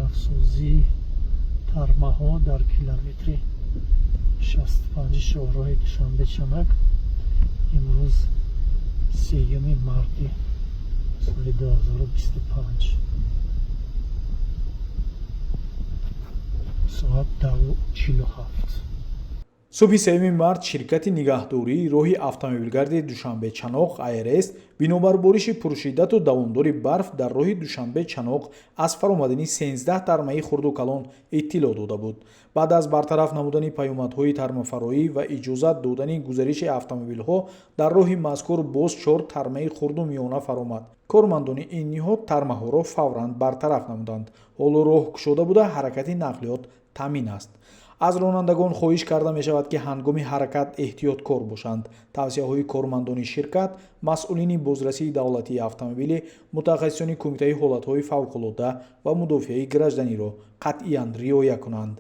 пиравсозии тармаҳо дар километри 65 шоҳроҳи Душанбе-Чанак имрӯз 3 марти соли 2025 соат 10:47. субҳи 3 март ширкати нигаҳдории роҳи автомобилгарди Душанбе-Чаноқ АРС бинобар бориши пуршиддату давомдори барф дар роҳи Душанбе-Чаноқ аз фаромадани 13 тармаи хурду калон иттилоъ дода буд. баъд аз бартараф намудани паёмадҳои тармафароӣ ва иҷозат додани гузариши автомобилҳо дар роҳи мазкур боз 4 тармаи хурду миёна фаромад. кормандони ин ниҳод тармаҳоро фавран бартараф намуданд. ҳоло роҳ кушода буда ҳаракати нақлиёт таъмин аст. аз ронандагон хоҳиш карда мешавад ки ҳангоми ҳаракат эҳтиёткор бошанд. тавсияҳои кормандони ширкат, масъулини бозрасии давлатии автомобилӣ, мутахассисони кумитаи ҳолатҳои фавқулодда ва мудофиаи гражданиро қатъиян риоя кунанд.